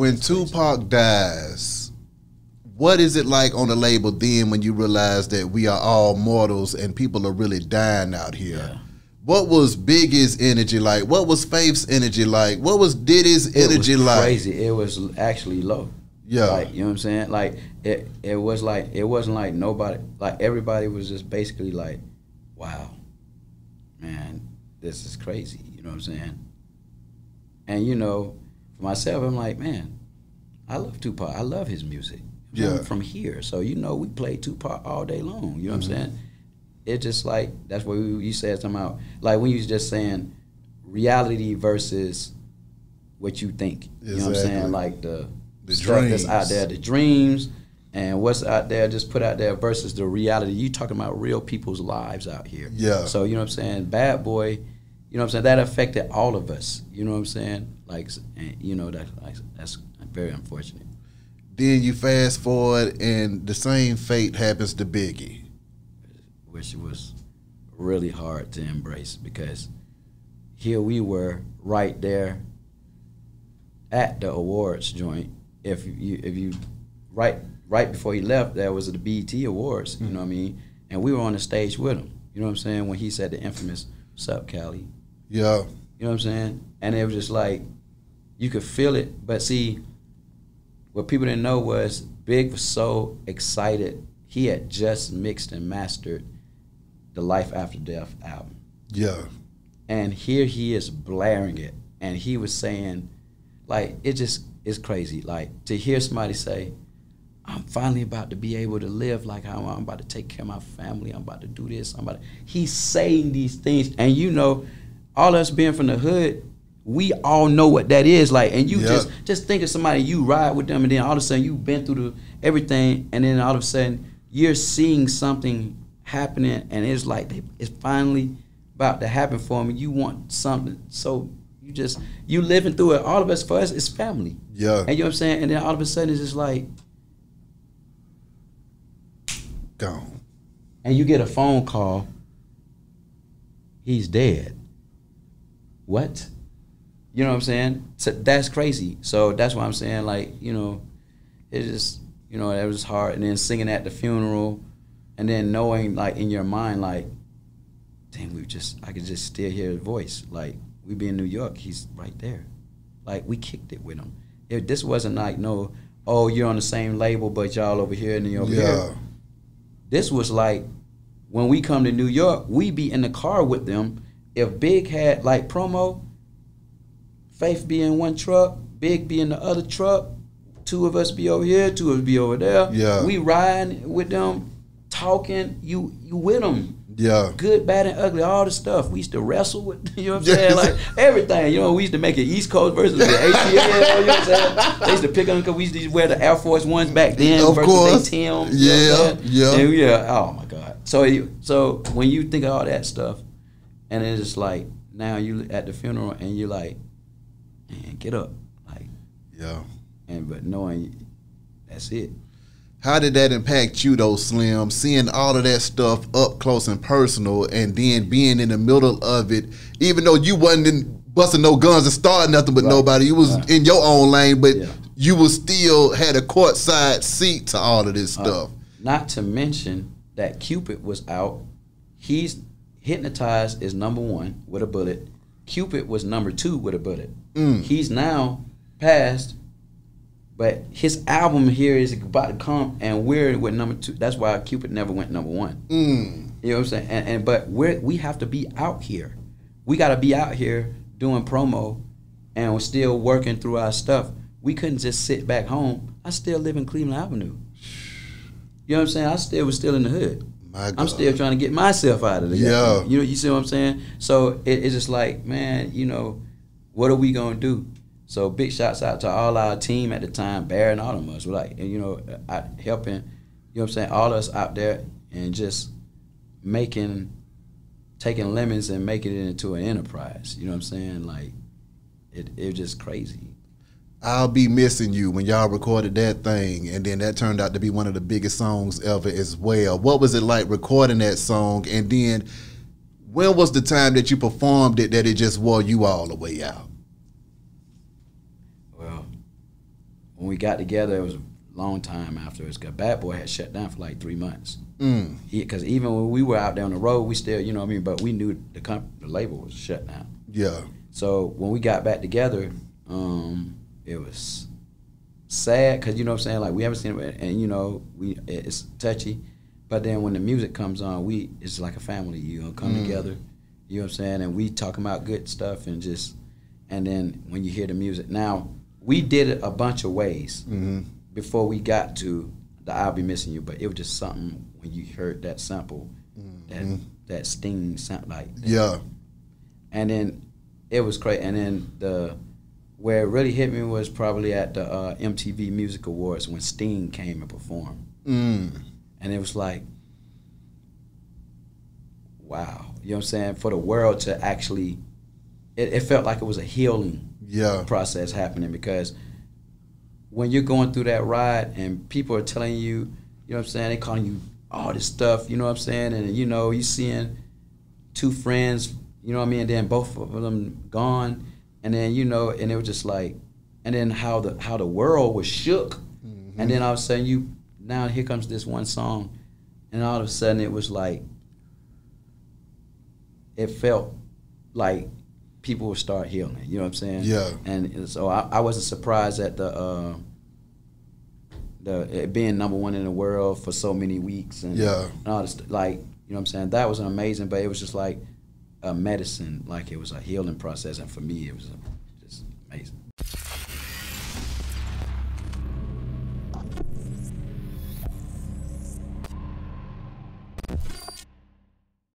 When Tupac dies, what is it like on the label then when you realize that we are all mortals and people are really dying out here? Yeah. What was Biggie's energy like? What was Faith's energy like? What was Diddy's energy like? Crazy. It was actually low. Yeah. Like, you know what I'm saying? Like it wasn't like nobody, like everybody was just basically like, wow, man, this is crazy. You know what I'm saying? And you know, for myself, I'm like, man, I love Tupac. I love his music. Yeah. I'm from here, so you know we play Tupac all day long. You know what I'm saying? It's just like, that's what you said something about, like when you was just saying reality versus what you think. You know what I'm saying? Like the stuff dreams that's out there, the dreams, and what's out there, just put out there versus the reality. You talking about real people's lives out here. Yeah. So, you know what I'm saying? Bad Boy, you know what I'm saying? That affected all of us. You know what I'm saying? Like, and, you know, that's very unfortunate. Then you fast forward and the same fate happens to Biggie. Which was really hard to embrace, because here we were right there at the awards joint. If you right before he left, there was the BET Awards, you know what I mean? And we were on the stage with him. You know what I'm saying? When he said the infamous "What's up, Cali?" Yeah. You know what I'm saying? And it was just like, you could feel it. But see, what people didn't know was Big was so excited. He had just mixed and mastered the Life After Death album. Yeah. And here he is blaring it. And he was saying, like, it's crazy. Like, to hear somebody say, I'm finally about to be able to live like how I'm about to take care of my family. I'm about to do this. He's saying these things. And you know, all us being from the hood, we all know what that is like. And you just think of somebody, you ride with them, and then all of a sudden you've been through everything, and then all of a sudden you're seeing something happening, and it's like it's finally about to happen for them. You want something, so you living through it. All of us, for us, it's family. Yeah. And you know what I'm saying? And then all of a sudden it's just like gone. And you get a phone call, he's dead. What? You know what I'm saying? So that's crazy. So that's why I'm saying, like, you know, it just, you know, it was hard. And then singing at the funeral, and then knowing, like, in your mind, like, dang, I could just still hear his voice. Like, we be in New York, he's right there. Like, we kicked it with him. This wasn't like, no, oh, you're on the same label, but y'all over here and then over here. This was like, when we come to New York, we be in the car with them. If Big had, like, promo, Faith be in one truck, Big be in the other truck, two of us be over here, two of us be over there. Yeah. We riding with them, talking, you with them. Yeah. Good, bad, and ugly, all the stuff. We used to wrestle with, you know what I'm saying? Like, everything. You know, we used to make it East Coast versus the ATL, you know what I'm saying? They used to pick on them because we used to wear the Air Force Ones back then versus they Tim. Yeah. Oh, my God. So when you think of all that stuff, and it's just like, now you at the funeral, and you're like, man, get up. Like, yeah. But knowing that's it. How did that impact you though, Slim? Seeing all of that stuff up close and personal, and then being in the middle of it, even though you wasn't busting no guns and starting nothing with nobody, you was in your own lane, but you was still had a courtside seat to all of this stuff. Not to mention that Cupid was out. He's Hypnotized is #1 with a bullet. Cupid was #2 with a bullet. He's now passed. But his album here is about to come, and we're with #2. That's why Cupid never went #1. You know what I'm saying? But we have to be out here. We got to be out here doing promo, and we're still working through our stuff. We couldn't just sit back home. I still live in Cleveland Avenue. You know what I'm saying? I was still in the hood. I'm still trying to get myself out of there. Yeah. You know, you see what I'm saying? So it's just like, man, you know, what are we gonna do? So big shouts out to all our team at the time, Barry and all of us. We're like, and, you know, helping, you know what I'm saying, all of us out there, and just taking lemons and making it into an enterprise. You know what I'm saying? Like, it was just crazy. I'll be missing you when y'all recorded that thing, and then that turned out to be one of the biggest songs ever as well. What was it like recording that song, and then when was the time that you performed it that it just wore you all the way out? Well, when we got together, it was a long time afterwards. Cause Bad Boy had shut down for like 3 months. Because even when we were out there on the road, we still, you know what I mean. But we knew the label was shut down. Yeah. So when we got back together, it was sad because you know what I'm saying. Like we haven't seen it, and you know it's touchy. But then when the music comes on, it's like a family. You know, come together. You know what I'm saying, and we talking about good stuff and then when you hear the music. Now we did it a bunch of ways before we got to the "I'll Be Missing You," but it was just something when you heard that sample, that sting sound like that. Yeah. And then it was crazy. And then where it really hit me was probably at the MTV Music Awards when Sting came and performed. And it was like, wow. You know what I'm saying? For the world to actually, it felt like it was a healing process happening, because when you're going through that ride and people are telling you, you know what I'm saying, they calling you all this stuff, you know what I'm saying, and you know, you seeing two friends, you know what I mean, and then both of them gone, and then you know, and it was just like, and then how the world was shook, and then all of a sudden now here comes this one song, and all of a sudden it was like, it felt like people would start healing, you know what I'm saying? Yeah. And so I wasn't surprised at it being #1 in the world for so many weeks and all this, like, you know what I'm saying? That was amazing, but it was just like a medicine, like it was a healing process, and for me it was